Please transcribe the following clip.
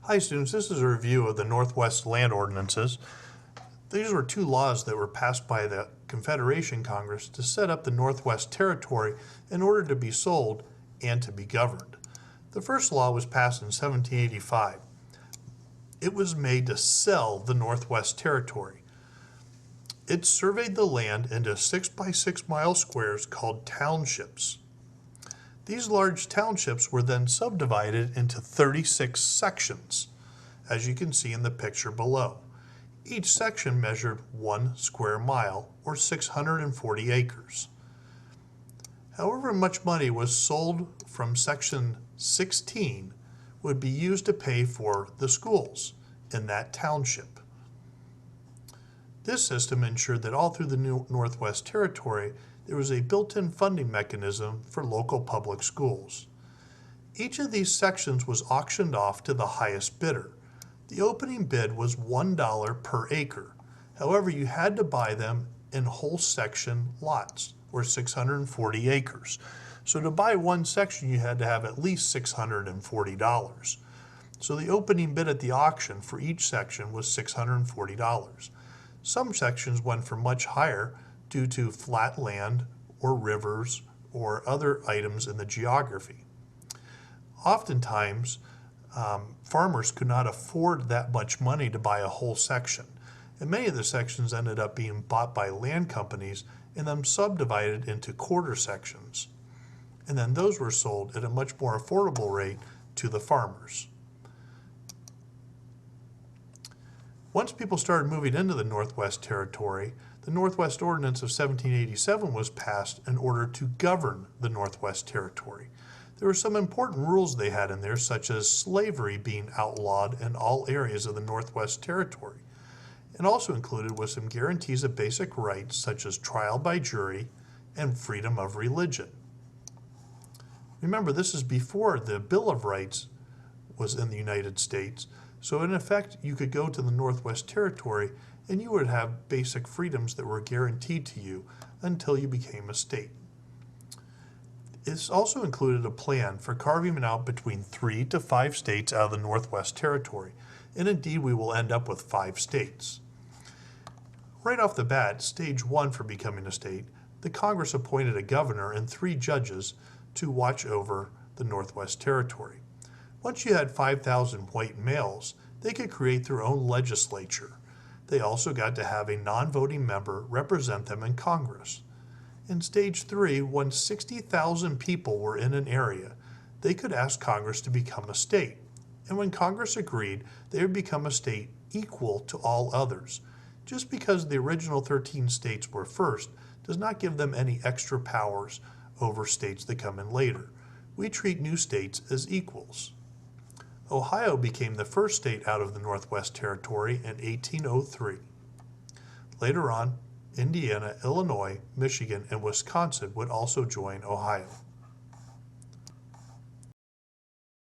Hi students, this is a review of the Northwest Land Ordinances. These were two laws that were passed by the Confederation Congress to set up the Northwest Territory in order to be sold and to be governed. The first law was passed in 1785. It was made to sell the Northwest Territory. It surveyed the land into 6 by 6 mile squares called townships. These large townships were then subdivided into 36 sections, as you can see in the picture below. Each section measured 1 square mile, or 640 acres. However much money was sold from section 16 would be used to pay for the schools in that township. This system ensured that all through the Northwest Territory, there was a built-in funding mechanism for local public schools. Each of these sections was auctioned off to the highest bidder. The opening bid was $1 per acre. However, you had to buy them in whole section lots, or 640 acres. So to buy one section, you had to have at least $640. So the opening bid at the auction for each section was $640. Some sections went for much higher due to flat land or rivers or other items in the geography. Oftentimes, farmers could not afford that much money to buy a whole section, and many of the sections ended up being bought by land companies and then subdivided into quarter sections. And then those were sold at a much more affordable rate to the farmers. Once people started moving into the Northwest Territory, the Northwest Ordinance of 1787 was passed in order to govern the Northwest Territory. There were some important rules they had in there, such as slavery being outlawed in all areas of the Northwest Territory. It also included with some guarantees of basic rights, such as trial by jury and freedom of religion. Remember, this is before the Bill of Rights was in the United States, so in effect, you could go to the Northwest Territory and you would have basic freedoms that were guaranteed to you until you became a state. This also included a plan for carving out between 3 to 5 states out of the Northwest Territory, and indeed we will end up with 5 states. Right off the bat, stage 1 for becoming a state, the Congress appointed a governor and 3 judges to watch over the Northwest Territory. Once you had 5,000 white males, they could create their own legislature. They also got to have a non-voting member represent them in Congress. In stage 3, when 60,000 people were in an area, they could ask Congress to become a state. And when Congress agreed, they would become a state equal to all others. Just because the original 13 states were first does not give them any extra powers over states that come in later. We treat new states as equals. Ohio became the first state out of the Northwest Territory in 1803. Later on, Indiana, Illinois, Michigan, and Wisconsin would also join Ohio.